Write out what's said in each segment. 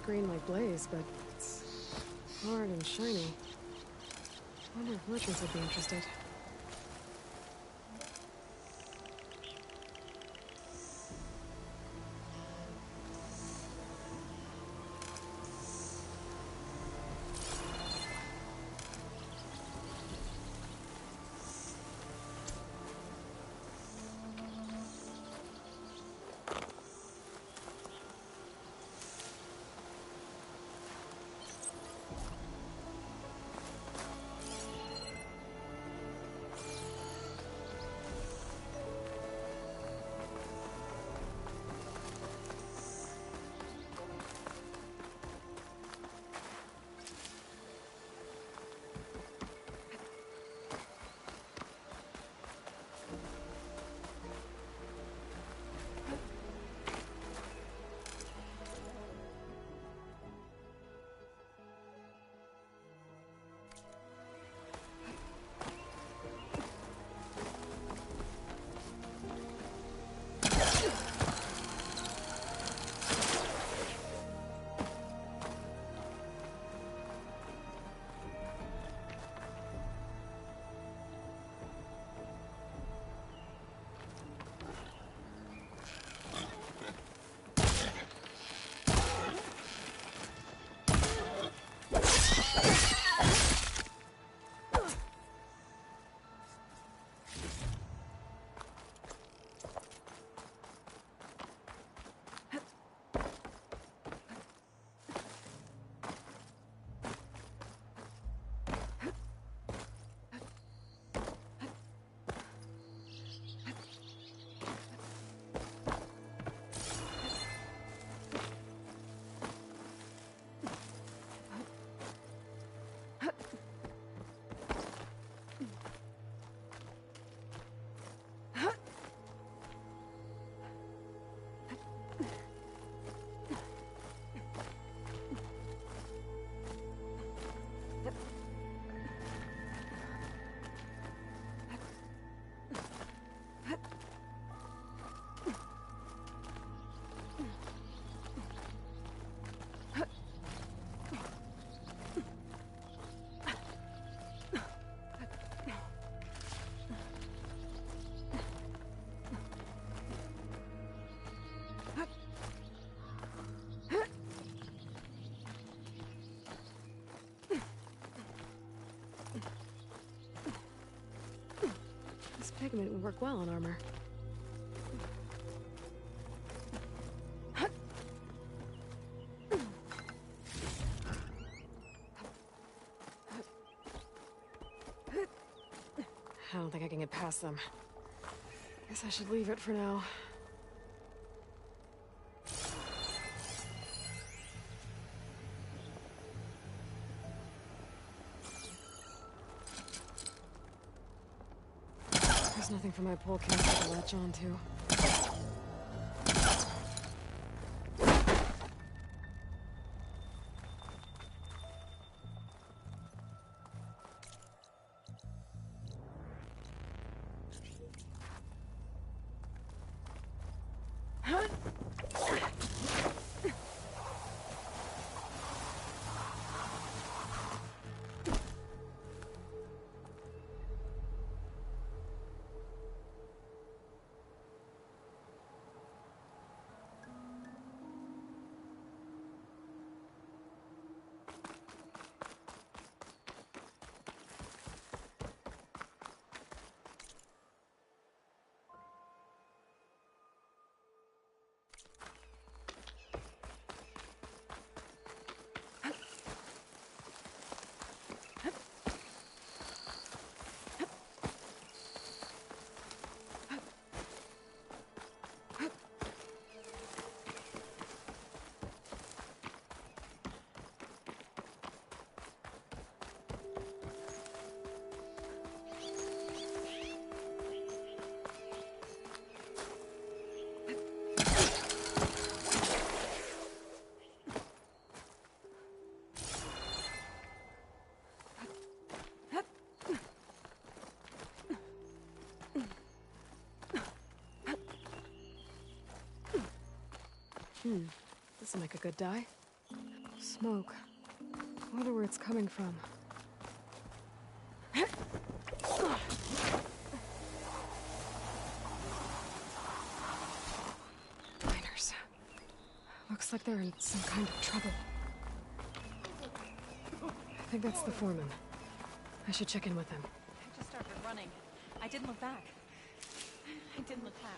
green like Blaze, but it's hard and shiny. I wonder if merchants would be interested. This pigment would work well on armor. I don't think I can get past them. Guess I should leave it for now. There's nothing for my pole caster to latch onto. This'll make a good dye. Smoke. Wonder where it's coming from. Miners. Looks like they're in some kind of trouble. I think that's the foreman. I should check in with them. I just started running. I didn't look back. I didn't look back.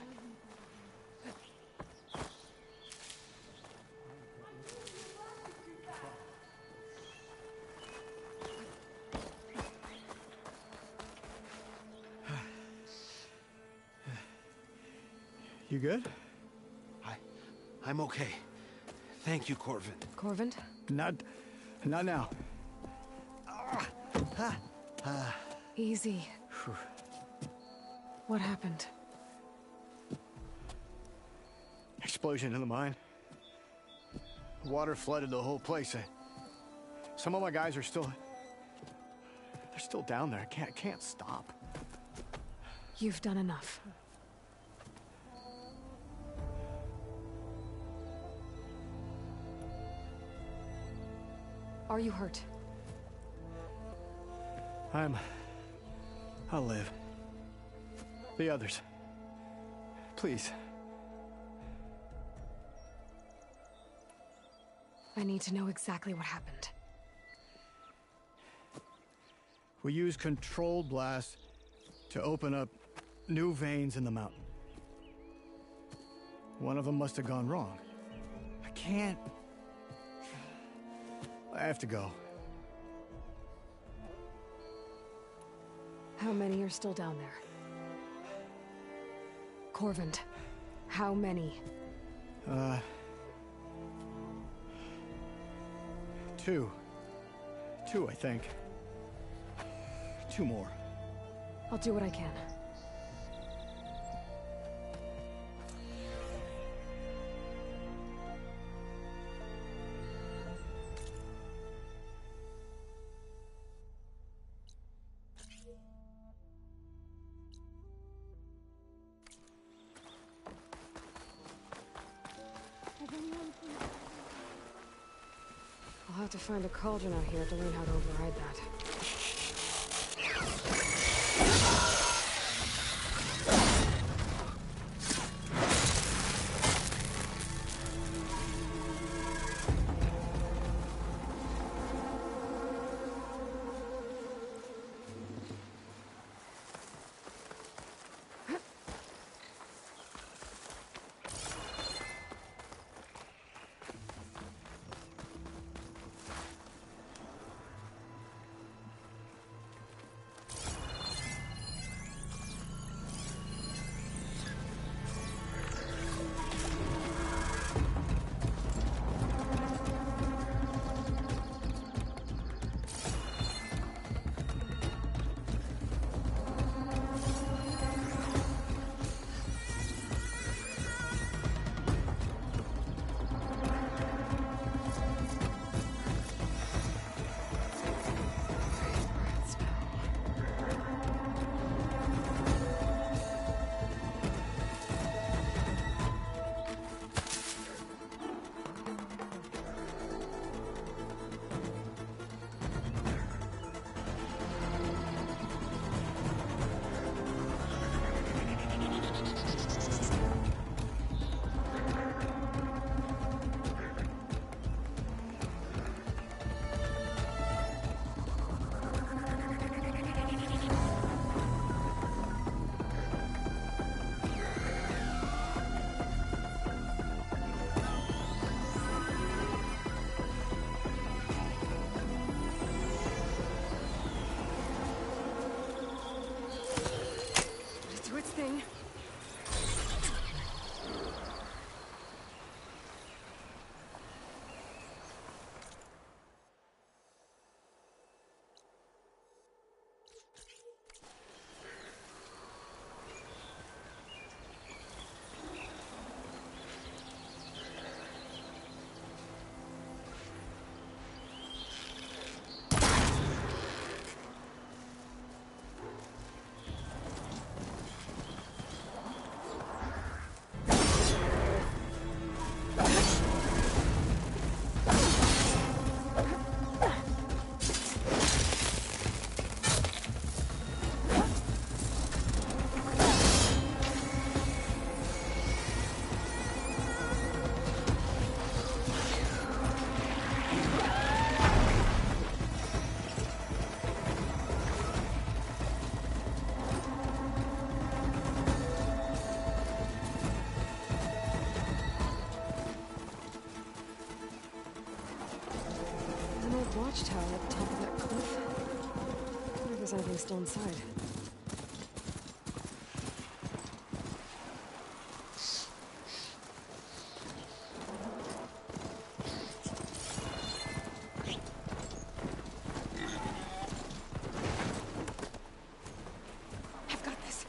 You good? I'm okay. Thank you, Corvin. Corvin? Not now. Easy. What happened? Explosion in the mine. Water flooded the whole place. Some of my guys are still... They're still down there. I can't stop. You've done enough. Are you hurt? I'll live. The others. Please. I need to know exactly what happened. We used controlled blasts to open up new veins in the mountain. One of them must have gone wrong. I can't... I have to go. How many are still down there? Corvin, how many? Two. Two, I think. Two more. I'll do what I can. I'll have to find a cauldron out here to learn how to override that. watchtower at the top of that cliff. I wonder if there's anything still inside. I've got this.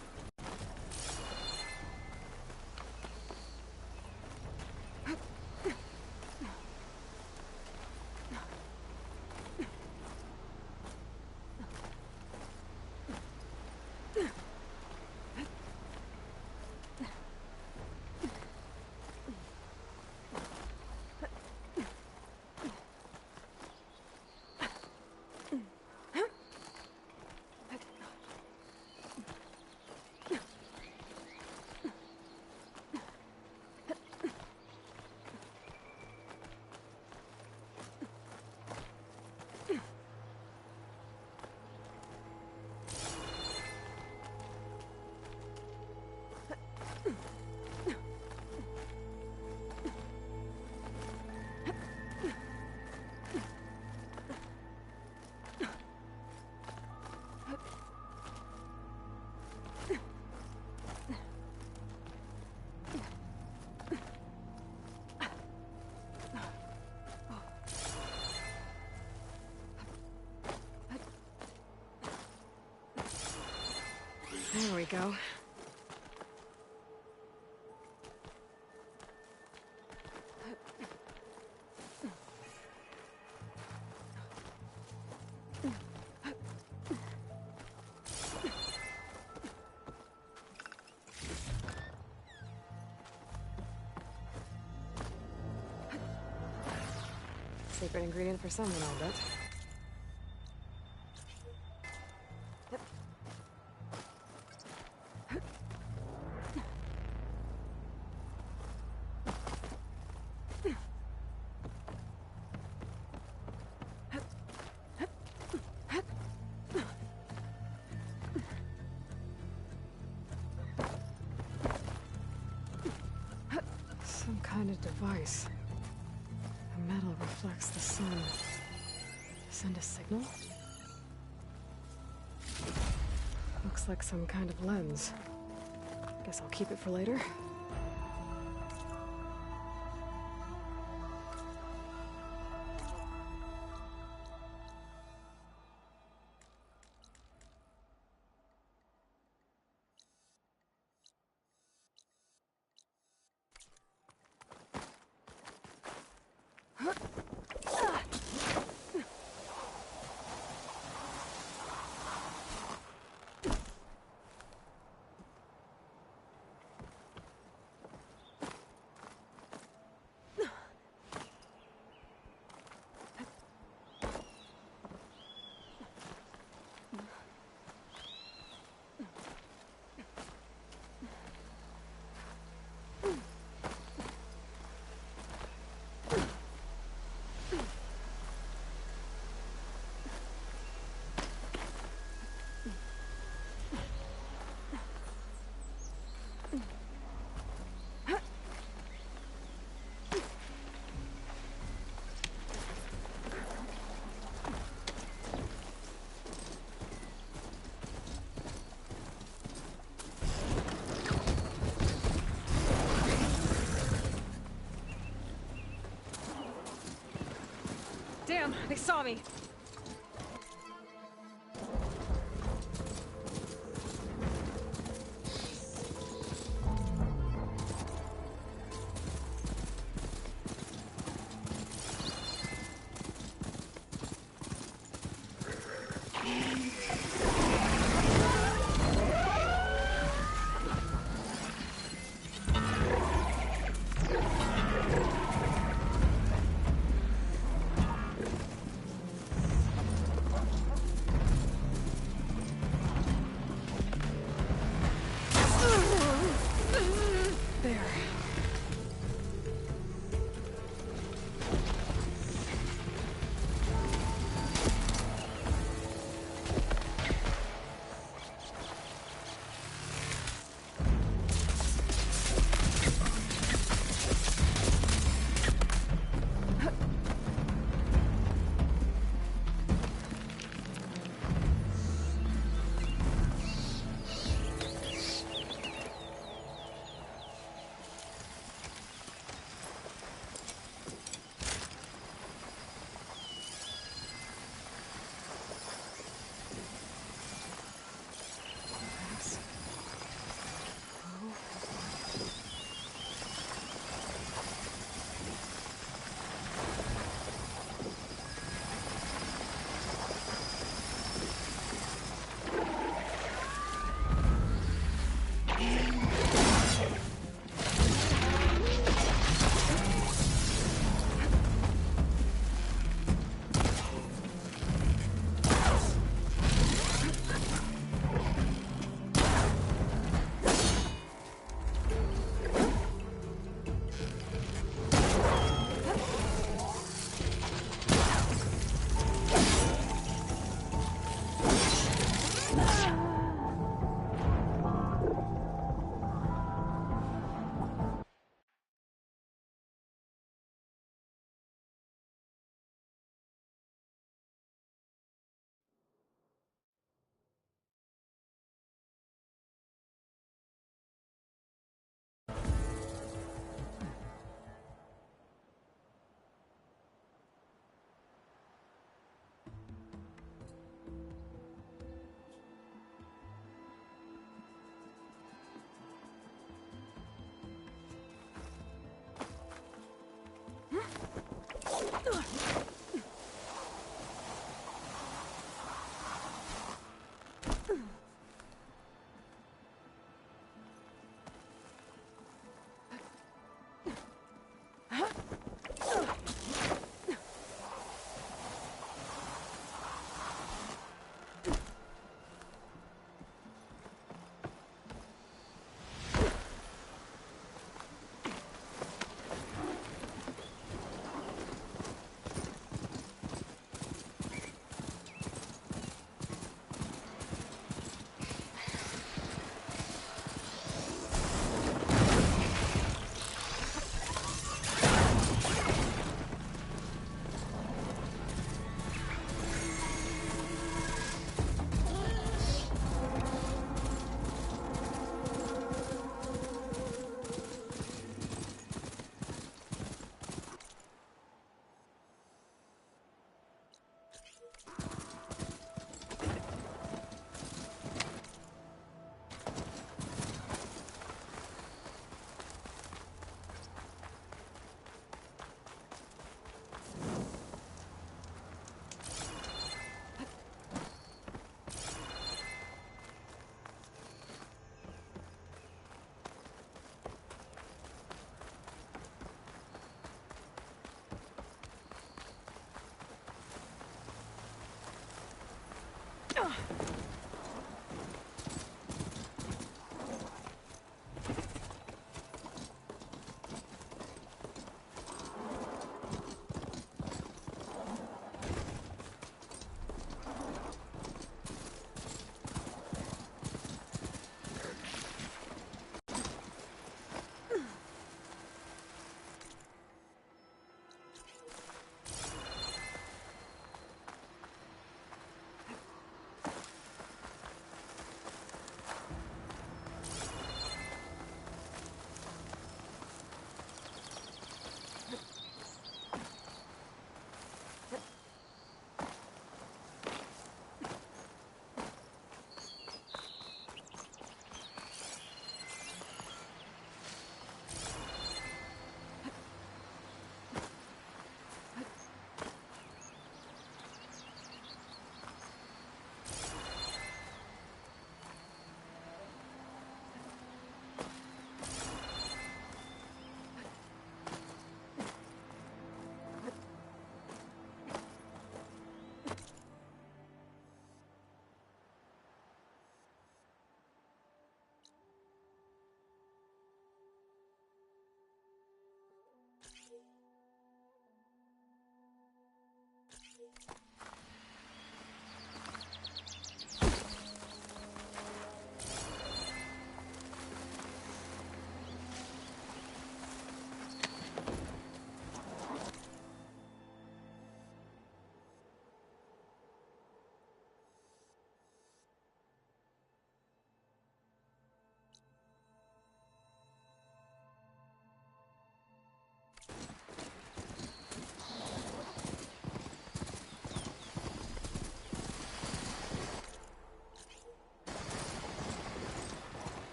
There we go. Secret ingredient for someone, I'll bet. Some kind of device. The metal reflects the sun. Send a signal? Looks like some kind of lens. Guess I'll keep it for later. Damn, they saw me.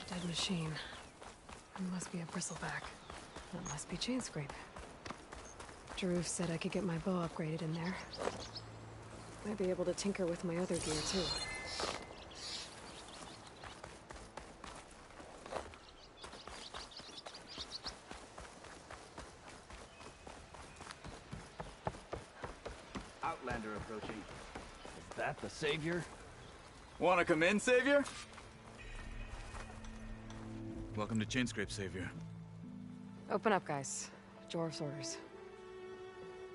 Dead machine. It must be a bristleback. That must be chain scrape. Jaruf said I could get my bow upgraded in there. Might be able to tinker with my other gear, too. Outlander approaching. Is that the savior? Wanna come in, Savior? Welcome to Chainscrape, Savior. Open up, guys. Jorv's orders.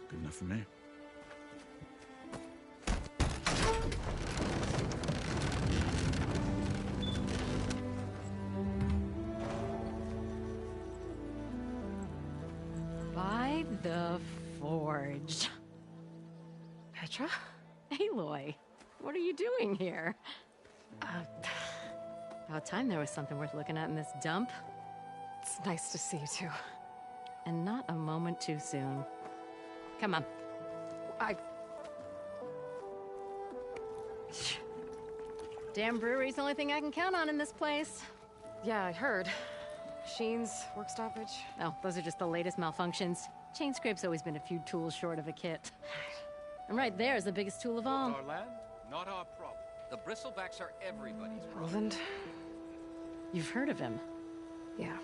Good enough for me. By the Forge. Petra? Aloy, what are you doing here? About time there was something worth looking at in this dump. It's nice to see you, too. And not a moment too soon. Come on. Damn brewery's the only thing I can count on in this place. Yeah, I heard. Machines, work stoppage. Oh, those are just the latest malfunctions. Chainscrape's always been a few tools short of a kit. And right there is the biggest tool of all. Our land, not our problem. The bristlebacks are everybody's problem. Roland? You've heard of him. Yeah.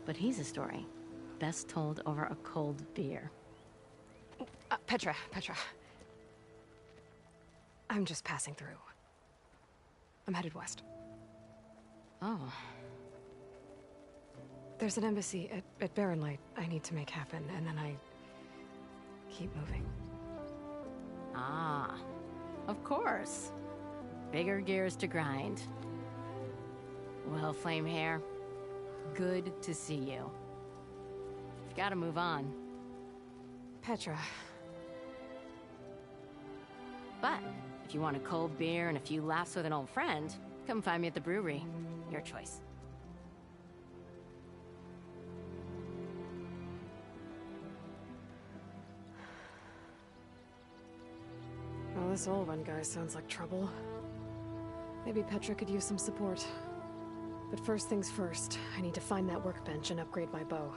But he's a story best told over a cold beer. Petra. I'm just passing through. I'm headed west. Oh. There's an embassy at Barrenlight I need to make happen, and then I keep moving. Ah, of course. Bigger gears to grind. Well, Flamehair, good to see you. You've got to move on. Petra. But if you want a cold beer and a few laughs with an old friend, come find me at the brewery. Your choice. Well, this Olwen guy sounds like trouble. Maybe Petra could use some support. But first things first, I need to find that workbench and upgrade my bow.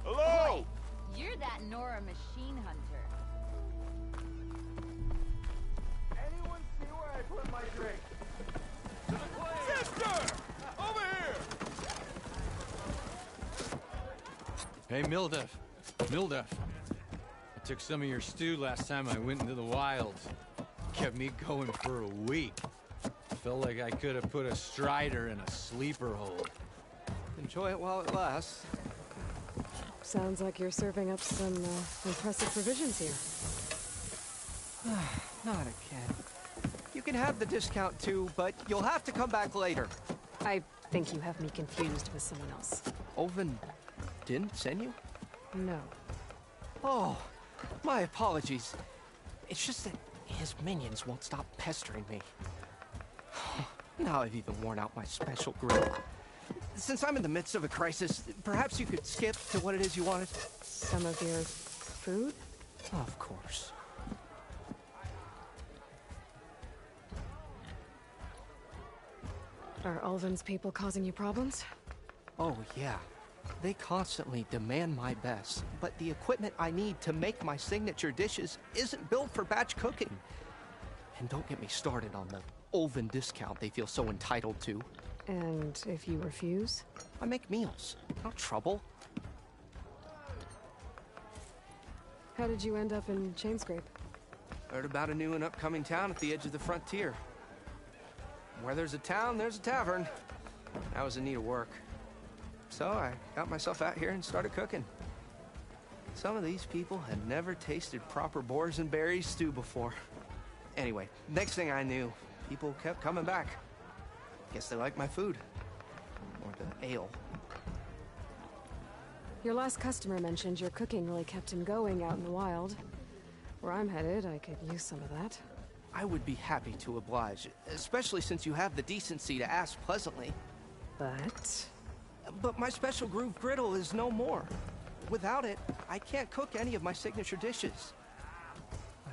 Hello! You're that Nora machine hunter. Anyone see where I put my drink? To the plane! Sister! Over here! Hey, Mildef. I took some of your stew last time I went into the wilds. Kept me going for a week. Felt like I could have put a strider in a sleeper hole. Enjoy it while it lasts. Sounds like you're serving up some impressive provisions here. Not again. You can have the discount too, but you'll have to come back later. I think you have me confused with someone else. Oven didn't send you? No. Oh, my apologies. It's just that his minions won't stop pestering me. Now I've even worn out my special grill. Since I'm in the midst of a crisis, perhaps you could skip to what it is you wanted? Some of your food? Of course. Are Ulvin's people causing you problems? Oh, yeah. They constantly demand my best, but the equipment I need to make my signature dishes isn't built for batch cooking. And don't get me started on the Ulvin discount they feel so entitled to. And if you refuse? I make meals, not trouble. How did you end up in Chainscrape? Heard about a new and upcoming town at the edge of the frontier. Where there's a town, there's a tavern. I was in need of work. So I got myself out here and started cooking. Some of these people had never tasted proper boars and berries stew before. Anyway, next thing I knew, people kept coming back. Guess they like my food. Or the ale. Your last customer mentioned your cooking really kept him going out in the wild. Where I'm headed, I could use some of that. I would be happy to oblige, especially since you have the decency to ask pleasantly. But my special groove griddle is no more. Without it, I can't cook any of my signature dishes.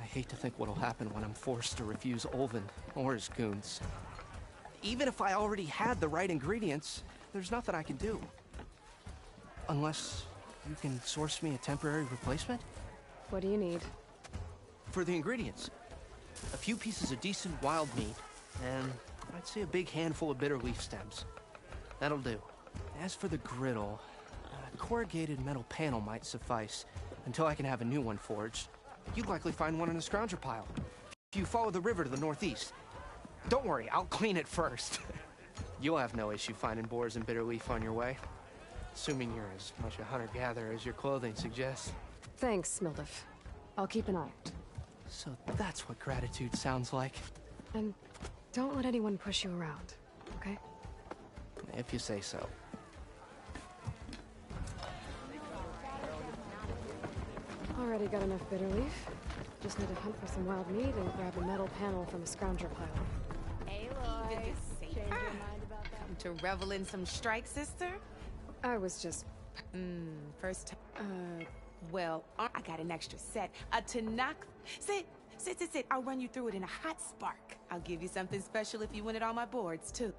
I hate to think what'll happen when I'm forced to refuse Olvin or his goons. Even if I already had the right ingredients, there's nothing I can do. Unless you can source me a temporary replacement? What do you need? For the ingredients, a few pieces of decent wild meat, and I'd say a big handful of bitter leaf stems. That'll do. As for the griddle, a corrugated metal panel might suffice until I can have a new one forged. You'd likely find one in a scrounger pile. If you follow the river to the northeast. Don't worry, I'll clean it first. You'll have no issue finding boars and bitter leaf on your way. Assuming you're as much a hunter-gatherer as your clothing suggests. Thanks, Mildef. I'll keep an eye out. So that's what gratitude sounds like. And don't let anyone push you around, okay? If you say so. Already got enough bitter leaf. Just need to hunt for some wild meat and grab a metal panel from a scrounger pile. Aloy, change your mind about that? Come to revel in some strike, sister? I was just... First time. Well, I got an extra set. A Tanakh. Sit. I'll run you through it in a hot spark. I'll give you something special if you win it on my boards, too.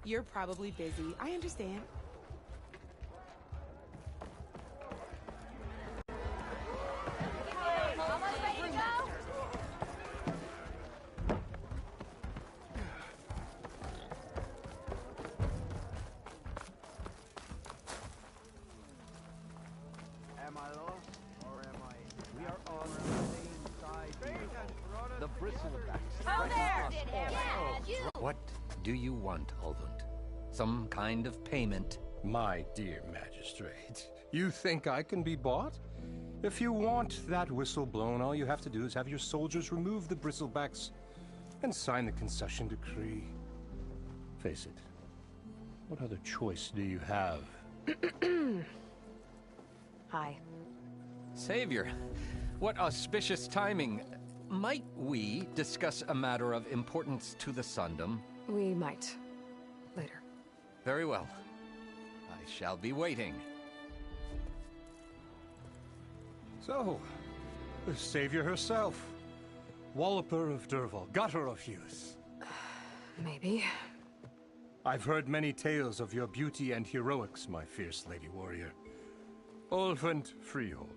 You're probably busy. I understand. Am I lost or am I? We are on the same side. The bristlebacks. Oh, there! Yeah, you! What do you want, Alvund? Some kind of payment? My dear magistrate, you think I can be bought? If you want that whistle blown, all you have to do is have your soldiers remove the bristlebacks and sign the concession decree. Face it, what other choice do you have? Hi. Savior, what auspicious timing. Might we discuss a matter of importance to the Sundom? We might. Later. Very well. I shall be waiting. So, the Savior herself. Walloper of Derval, gutter of youth. Maybe. I've heard many tales of your beauty and heroics, my fierce lady warrior. Ulfund Freeholder,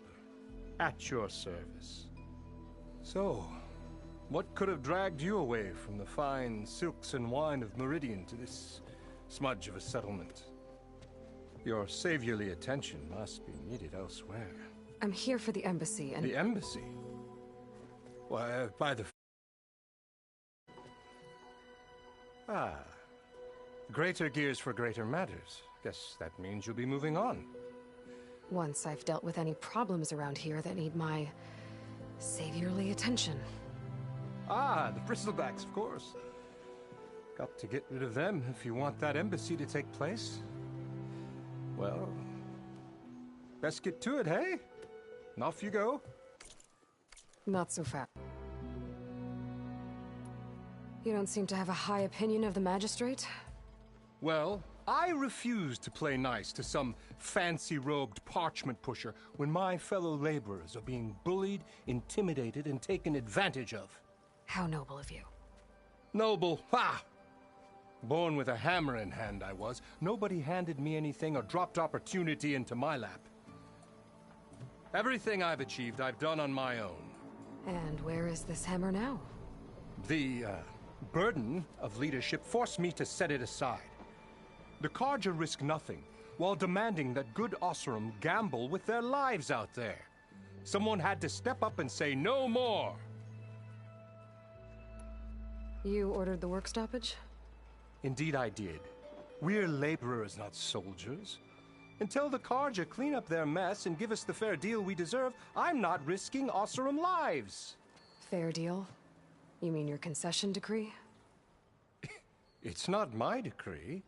at your service. So, what could have dragged you away from the fine silks and wine of Meridian to this smudge of a settlement? Your saviorly attention must be needed elsewhere. I'm here for the embassy and... The embassy? Why, by the... Ah. Greater gears for greater matters. Guess that means you'll be moving on. Once I've dealt with any problems around here that need my saviorly attention. Ah, the bristlebacks, of course. Got to get rid of them if you want that embassy to take place. Well, best get to it, hey? And off you go. Not so fast. You don't seem to have a high opinion of the magistrate? Well, I refuse to play nice to some fancy-robed parchment pusher when my fellow laborers are being bullied, intimidated, and taken advantage of. How noble of you. Noble, ha! Born with a hammer in hand, I was. Nobody handed me anything or dropped opportunity into my lap. Everything I've achieved, I've done on my own. And where is this hammer now? The, burden of leadership forced me to set it aside. The Carja risk nothing, while demanding that good Osseram gamble with their lives out there. Someone had to step up and say no more. You ordered the work stoppage? Indeed I did. We're laborers, not soldiers. Until the Carja clean up their mess and give us the fair deal we deserve, I'm not risking Osseram lives. Fair deal? You mean your concession decree? It's not my decree.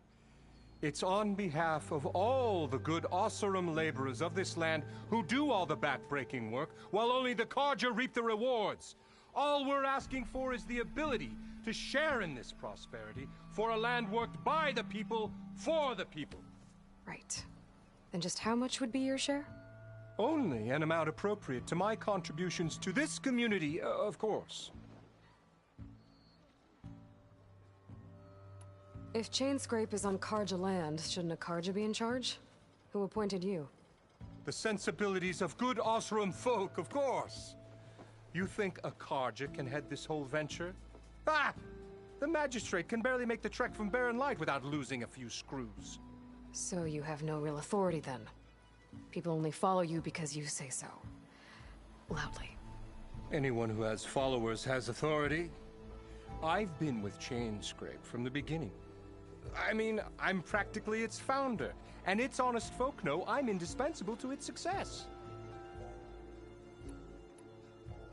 It's on behalf of all the good Osseram laborers of this land who do all the back-breaking work, while only the Carja reap the rewards. All we're asking for is the ability to share in this prosperity for a land worked by the people, for the people. Right. And just how much would be your share? Only an amount appropriate to my contributions to this community, of course. If Chainscrape is on Carja land, shouldn't a Carja be in charge? Who appointed you? The sensibilities of good Osseram folk, of course. You think a Carja can head this whole venture? Ah! The magistrate can barely make the trek from Barren Light without losing a few screws. So you have no real authority then? People only follow you because you say so. Loudly. Anyone who has followers has authority. I've been with Chainscrape from the beginning. I mean, I'm practically its founder, and its honest folk know I'm indispensable to its success.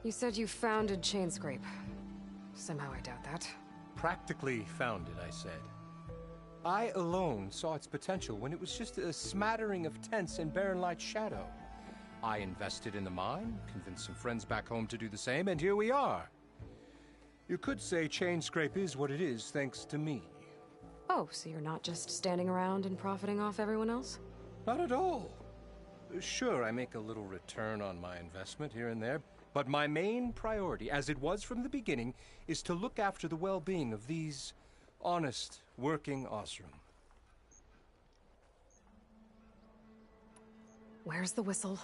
You said you founded Chainscrape. Somehow I doubt that. Practically founded, I said. I alone saw its potential when it was just a smattering of tents in Barren Light's shadow. I invested in the mine, convinced some friends back home to do the same, and here we are. You could say Chainscrape is what it is thanks to me. Oh, so you're not just standing around and profiting off everyone else? Not at all. Sure, I make a little return on my investment here and there, but my main priority, as it was from the beginning, is to look after the well-being of these honest, working Osram. Where's the whistle?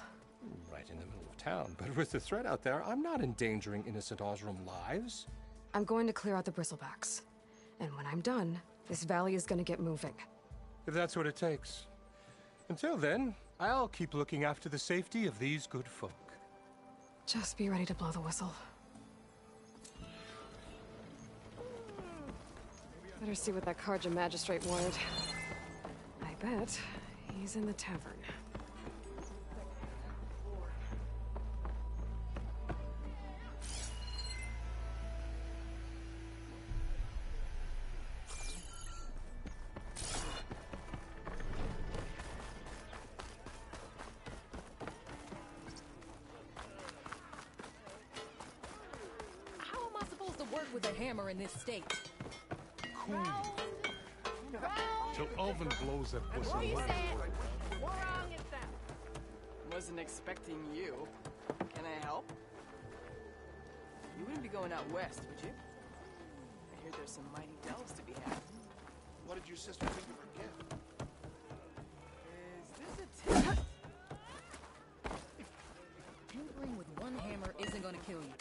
Right in the middle of town. But with the threat out there, I'm not endangering innocent Osram lives. I'm going to clear out the bristlebacks. And when I'm done, this valley is gonna get moving. If that's what it takes. Until then, I'll keep looking after the safety of these good folk. Just be ready to blow the whistle. Better see what that Carja magistrate wanted. I bet he's in the tavern. How am I supposed to work with a hammer in this state? Till Oven blows that whistle. Wasn't expecting you. Can I help? You wouldn't be going out west, would you? I hear there's some mighty delves to be had. What did your sister think of her gift? Is this a test? Tinkering with one hammer isn't gonna kill you.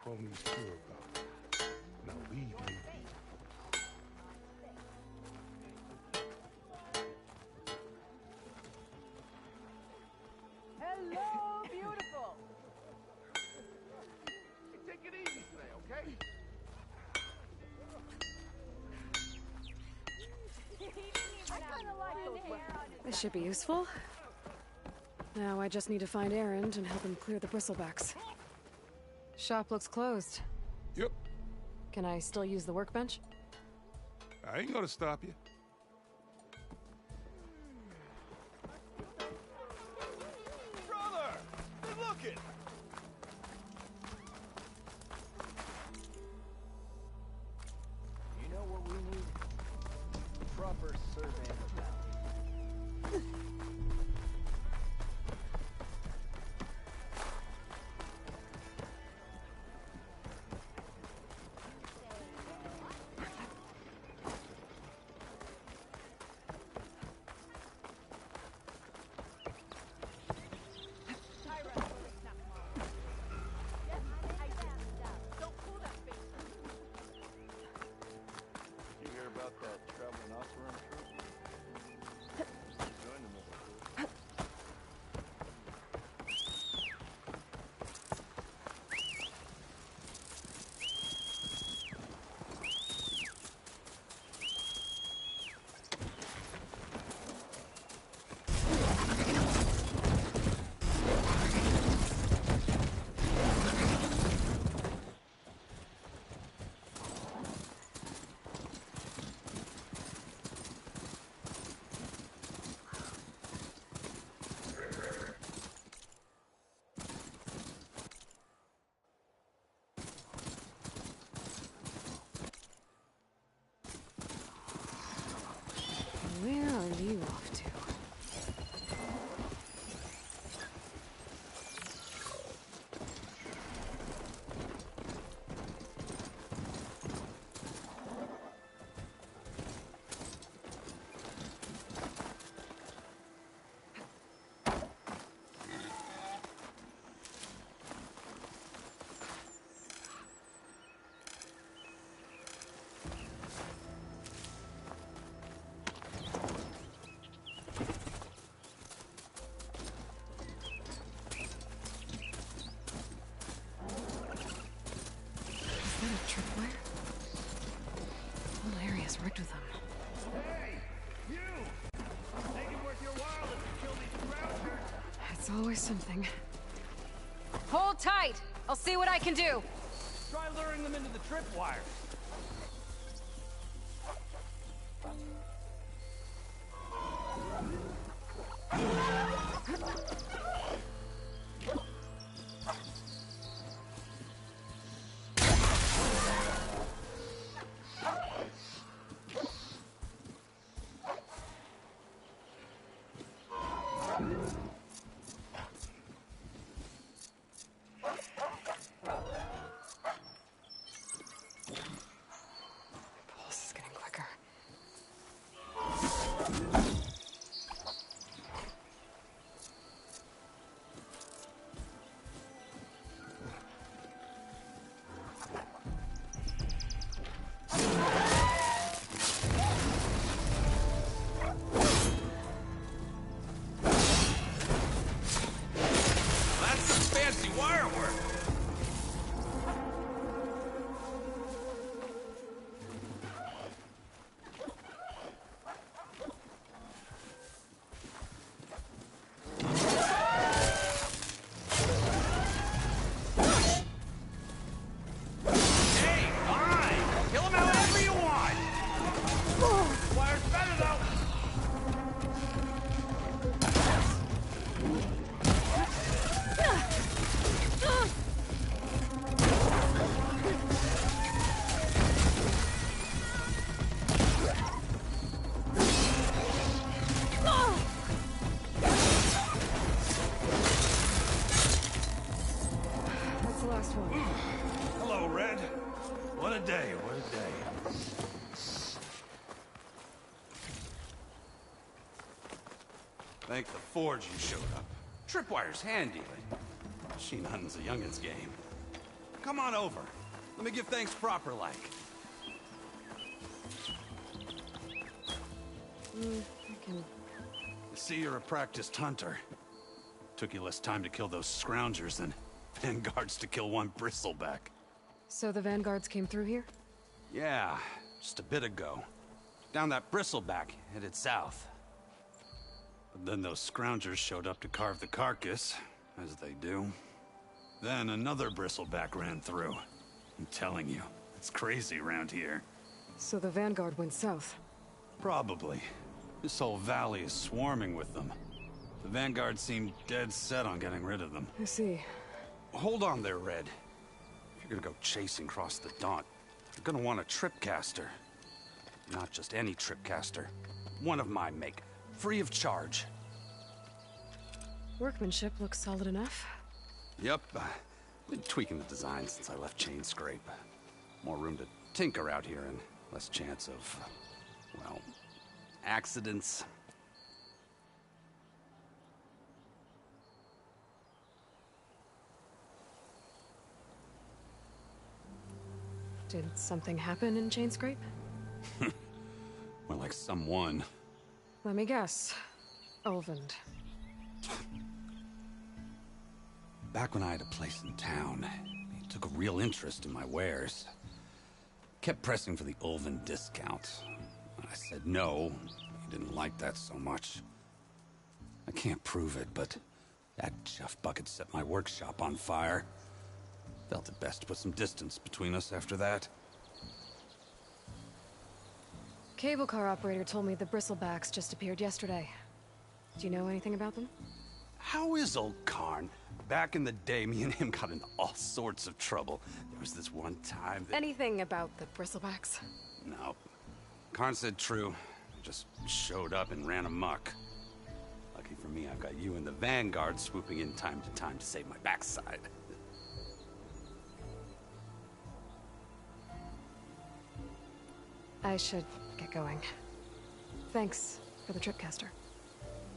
only sure about. Now leave me be. Hello, beautiful. Hey, take it easy today, okay? This should be useful. Now I just need to find Erend and help him clear the bristlebacks. Shop looks closed. Yep. Can I still use the workbench? I ain't gonna stop you. Brother! Good looking! You know what we need? Proper survey of the valley. You hear about that traveling oseram troop? Join them if I could. Where are you off to? Is that a tripwire? The whole area's rigged with them. Hey! You! Make it worth your while if you kill these crouchers! It's always something. Hold tight! I'll see what I can do! Try luring them into the tripwire. Pulse is getting quicker. That's some fancy wire work. Hey, all right. Kill him however you want. Wire's better though! That's the last one. Hello, Red. What a day, what a day. Thank the Forge you showed up. Tripwire's handy, but machine hunting's a youngin's game. Come on over. Let me give thanks proper like. I can... See, you're a practiced hunter. Took you less time to kill those scroungers than vanguards to kill one bristleback. So the vanguards came through here? Yeah, just a bit ago. Down that bristleback, headed south. But then those scroungers showed up to carve the carcass, as they do. Then another bristleback ran through. I'm telling you, it's crazy around here. So the vanguard went south? Probably. This whole valley is swarming with them. The vanguard seemed dead set on getting rid of them. I see. Hold on there, Red. If you're gonna go chasing across the Daunt, you're gonna want a tripcaster. Not just any tripcaster. One of my make. Free of charge. Workmanship looks solid enough. Yep. Been tweaking the design since I left Chain Scrape. More room to tinker out here and less chance of, well, accidents. Did something happen in Chain Scrape? More like someone. Let me guess. Ulvund. Back when I had a place in town, he took a real interest in my wares. Kept pressing for the Ulvund discount. I said no. He didn't like that so much. I can't prove it, but that chuff bucket set my workshop on fire. Felt it best to put some distance between us after that. Cable car operator told me the bristlebacks just appeared yesterday. Do you know anything about them? How is old Karn? Back in the day, me and him got into all sorts of trouble. There was this one time that... Anything about the bristlebacks? No. Karn said true. Just showed up and ran amok. Lucky for me, I've got you and the Vanguard swooping in time to time to save my backside. I should get going. Thanks for the tripcaster.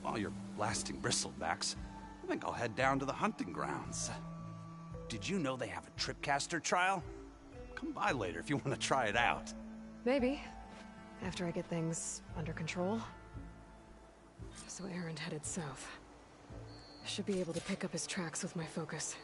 While you're blasting bristlebacks, I think I'll head down to the hunting grounds. Did you know they have a tripcaster trial? Come by later if you want to try it out. Maybe. After I get things under control. So Aaron headed south. I should be able to pick up his tracks with my focus.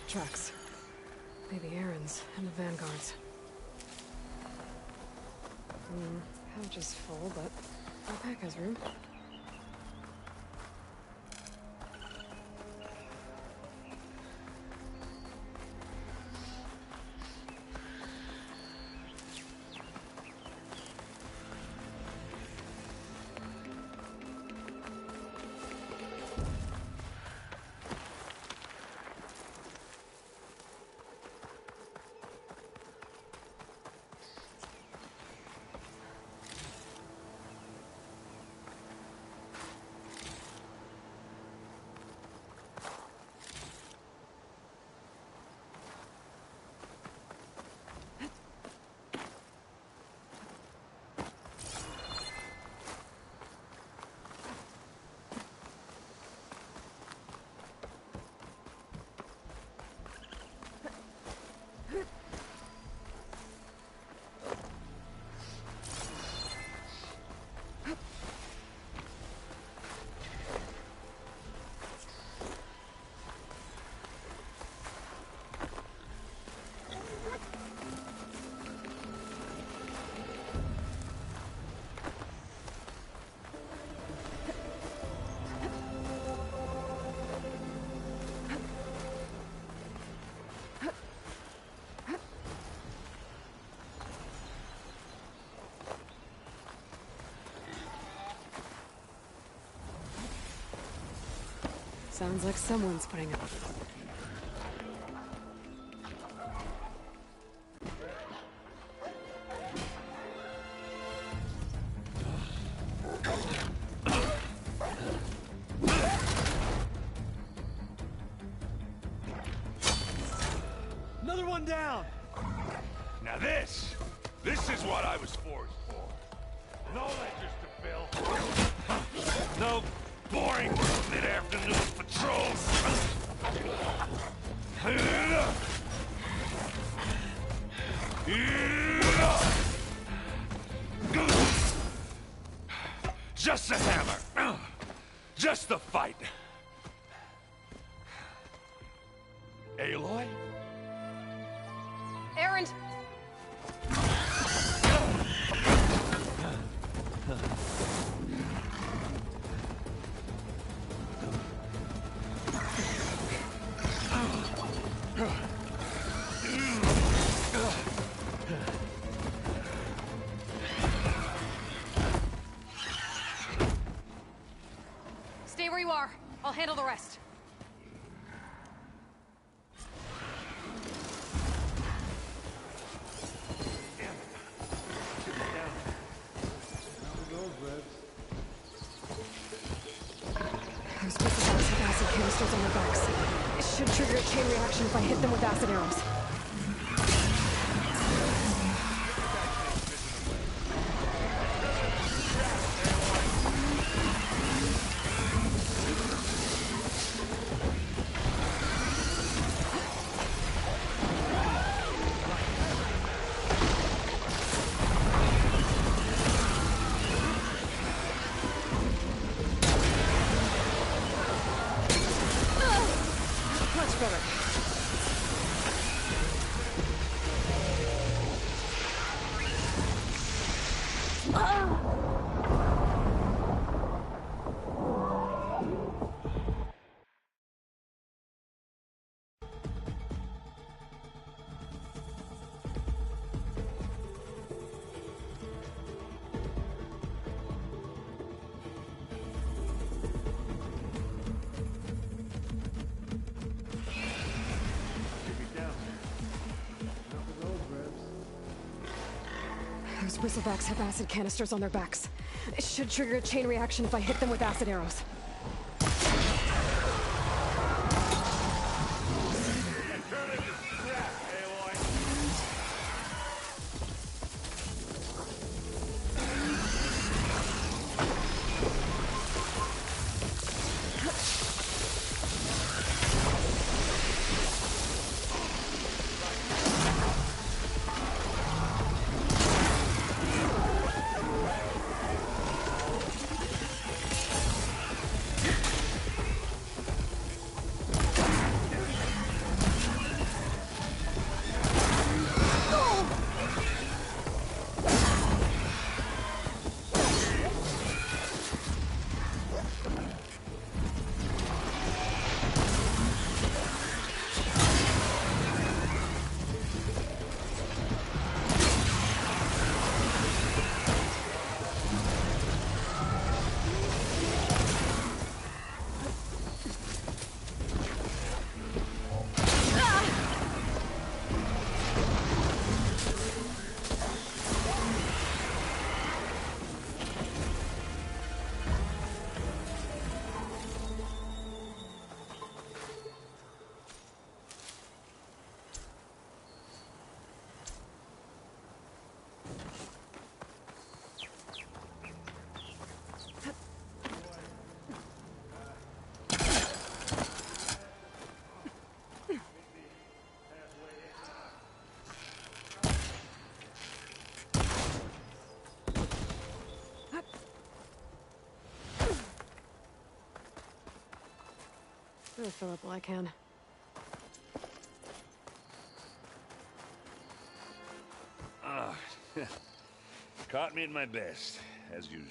Tracks. Maybe Aaron's and the Vanguard's. Pouch is full, but our pack has room. Sounds like someone's putting up. Another one down! Now this is what I was forged for. No ledgers to fill. No boring mid-afternoon patrols. Just a hammer. Just the fight. Aloy? Errand! Stay where you are. I'll handle the rest. Those specifiers have acid canisters on their backs. It should trigger a chain reaction if I hit them with acid arrows. Much better. Those bristlebacks have acid canisters on their backs. It should trigger a chain reaction if I hit them with acid arrows. I'll fill up all I can. Ah, caught me at my best, as usual.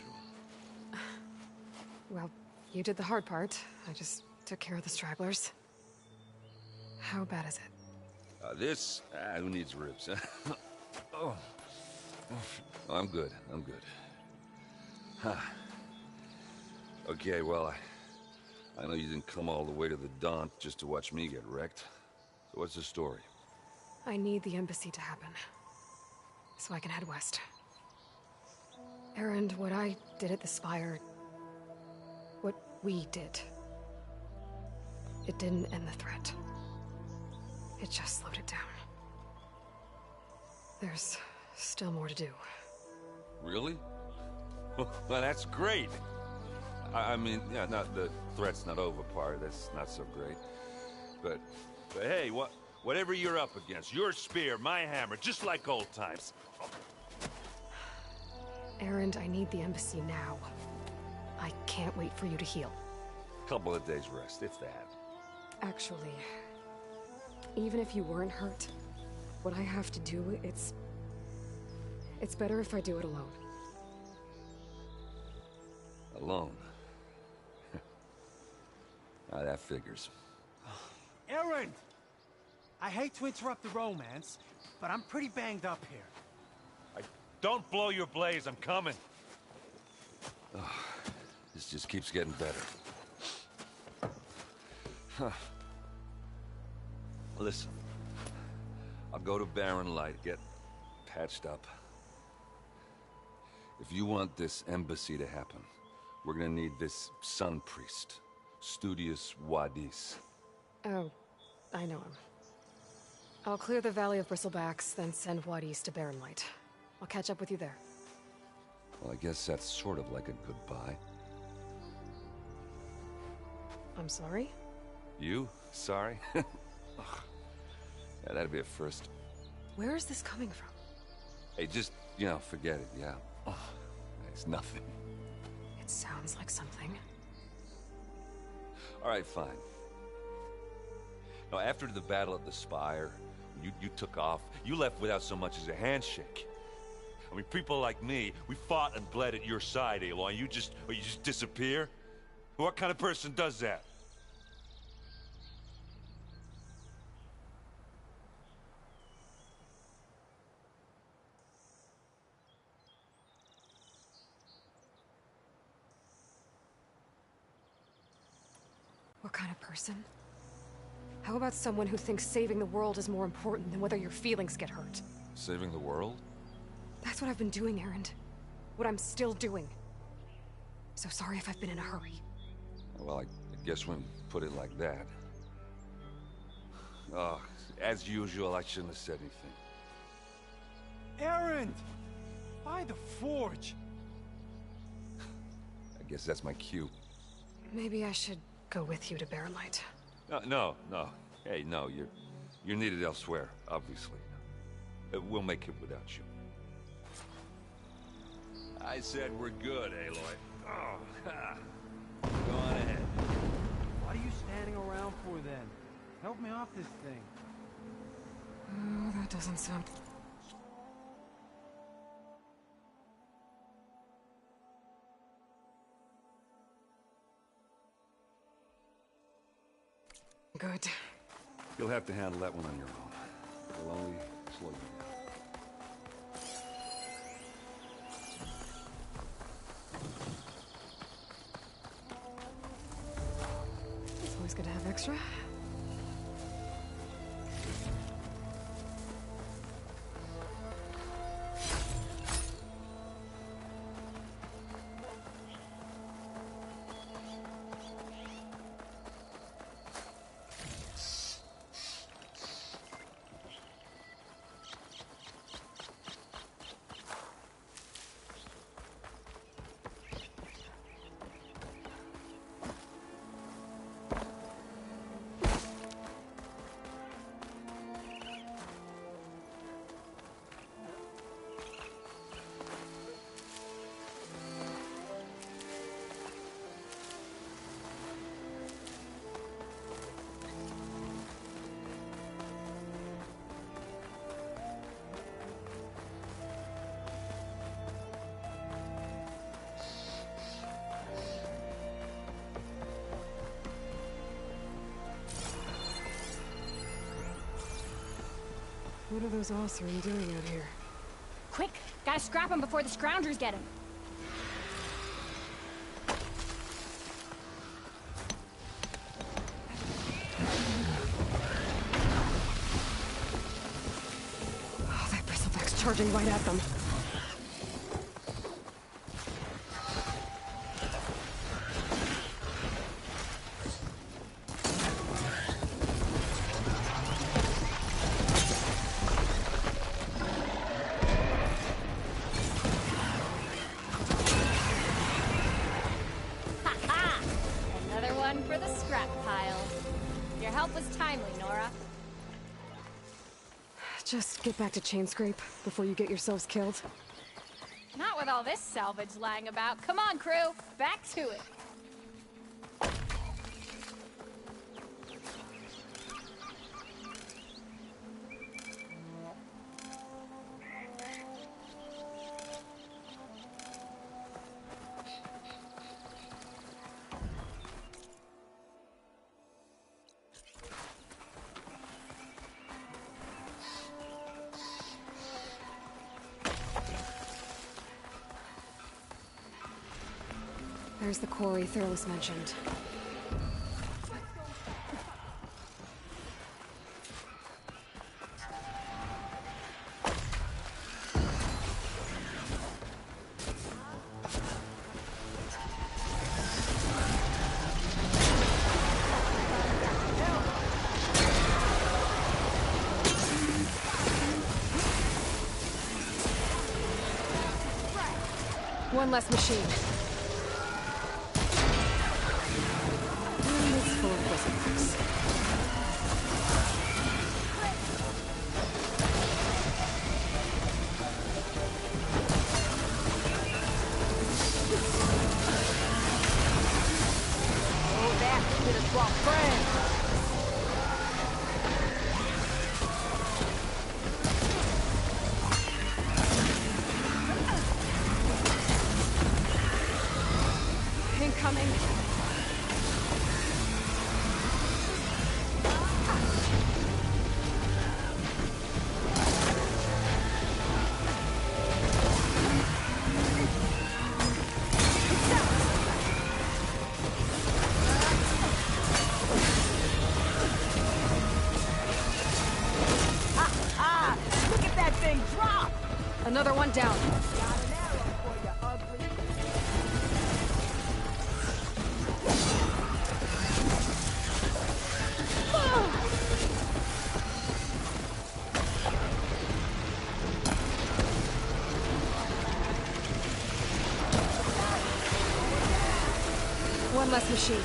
Well, you did the hard part. I just took care of the stragglers. How bad is it? Who needs ribs? Oh. Oh, I'm good. I'm good. Huh. Okay, well, I know you didn't come all the way to the Daunt just to watch me get wrecked. So what's the story? I need the embassy to happen, so I can head west. Erend, what I did at the Spire... what we did... it didn't end the threat. It just slowed it down. There's still more to do. Really? Well, that's great. I mean, yeah, not the threat's not over part. That's not so great. But hey, whatever you're up against, your spear, my hammer, just like old times. Erend, I need the embassy now. I can't wait for you to heal. Couple of days rest, if that. Actually, even if you weren't hurt, what I have to do, it's better if I do it alone. Alone? Now that figures. Erend! I hate to interrupt the romance, but I'm pretty banged up here. Don't blow your blaze, I'm coming. Oh, this just keeps getting better. Huh. Listen, I'll go to Barren Light, get patched up. If you want this embassy to happen, we're gonna need this sun priest, Studius Wadis. Oh, I know him. I'll clear the Valley of Bristlebacks, then send Wadis to Barren Light. I'll catch up with you there. Well, I guess that's sort of like a goodbye. I'm sorry? You? Sorry? Ugh. Yeah, that'd be a first. Where is this coming from? Hey, just, you know, forget it, yeah. Ugh. It's nothing. It sounds like something. All right, fine. Now, after the Battle of the Spire, you took off. You left without so much as a handshake. I mean, people like me, we fought and bled at your side, Aloy. You just disappear? What kind of person does that? What kind of person? How about someone who thinks saving the world is more important than whether your feelings get hurt? Saving the world? That's what I've been doing, Erend. What I'm still doing. So sorry if I've been in a hurry. Well, I guess when you put it like that. Oh, as usual, I shouldn't have said anything. Erend! By the Forge! I guess that's my cue. Maybe I should go with you to Barren Light. No. Hey, no, you're needed elsewhere, obviously. We'll make it without you. I said we're good, Aloy. Oh, ha. Go on ahead. What are you standing around for then? Help me off this thing. Oh, that doesn't sound... Good. You'll have to handle that one on your own. It'll only slow you down. It's always good to have extra. What are those Osserin doing out here? Quick! Gotta scrap him before the Scroungers get him. charging right at them. Another one for the scrap pile. Your help was timely, Nora. Just get back to Chainscrape before you get yourselves killed. Not with all this salvage lying about. Come on, crew. Back to it. There's the quarry Thurles mentioned. One less machine. And it's full of bristlecocks. Oh, that hit us while friends. Incoming. Look at that thing drop! Another one down. Got an arrow for you, ugly. One less machine.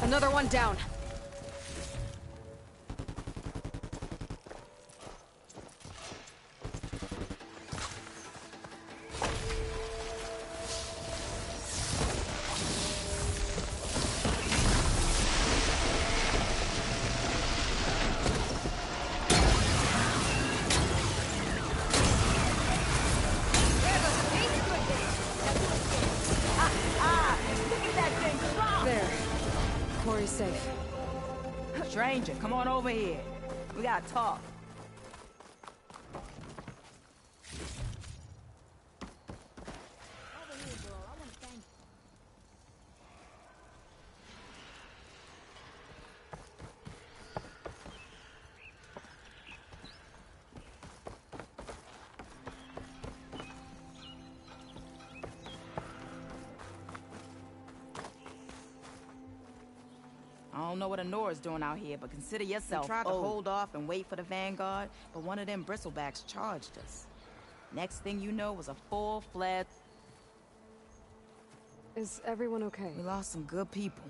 Another one down. Look at that thing drop! There. Quarry's safe. Stranger, come on over here. We gotta talk. I don't know what Honora's doing out here, but consider yourself. We tried to hold off and wait for the Vanguard, but one of them bristlebacks charged us. Next thing you know was a full-fledged... Is everyone okay? We lost some good people,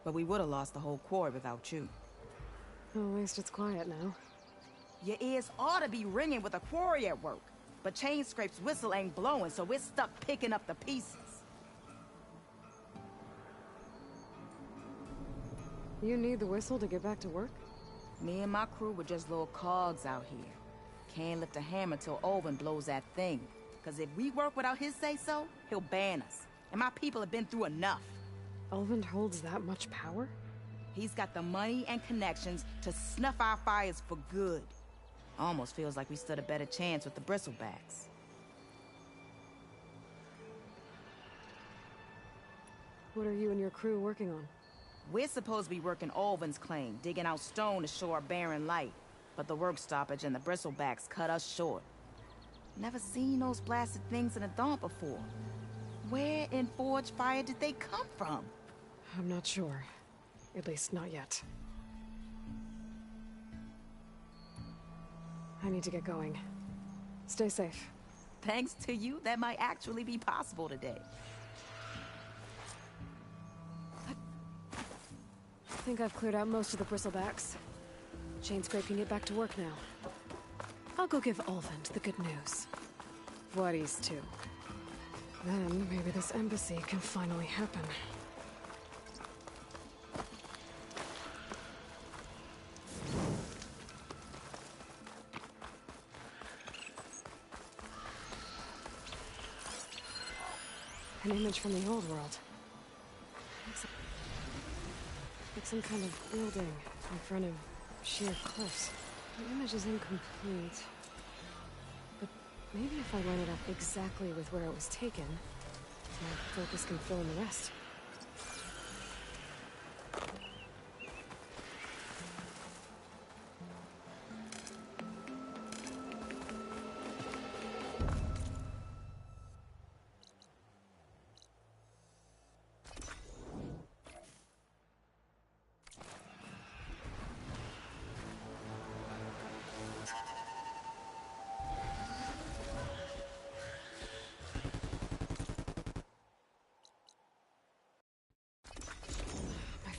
but we would have lost the whole quarry without you. At least it's quiet now. Your ears ought to be ringing with a quarry at work, but Chainscrape's whistle ain't blowing, so we're stuck picking up the pieces. You need the whistle to get back to work? Me and my crew were just little cogs out here. Can't lift a hammer till Olvin blows that thing. Cause if we work without his say-so, he'll ban us. And my people have been through enough. Olvin holds that much power? He's got the money and connections to snuff our fires for good. Almost feels like we stood a better chance with the bristlebacks. What are you and your crew working on? We're supposed to be working Olvin's claim, digging out stone to show our barren light. But the work stoppage and the bristlebacks cut us short. Never seen those blasted things in a dump before. Where in Forge Fire did they come from? I'm not sure. At least not yet. I need to get going. Stay safe. Thanks to you, that might actually be possible today. I think I've cleared out most of the bristlebacks. Chainscrape can get back to work now. I'll go give Olvin the good news. Vladis too. Then maybe this embassy can finally happen. An image from the old world. Like some kind of building in front of sheer cliffs. The image is incomplete. But maybe if I line it up exactly with where it was taken, my focus can fill in the rest.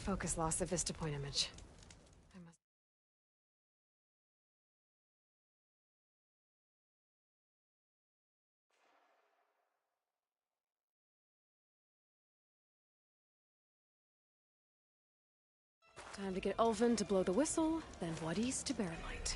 Focus lost the Vista Point image. I must... Time to get Olvin to blow the whistle, then Vladis to bear light.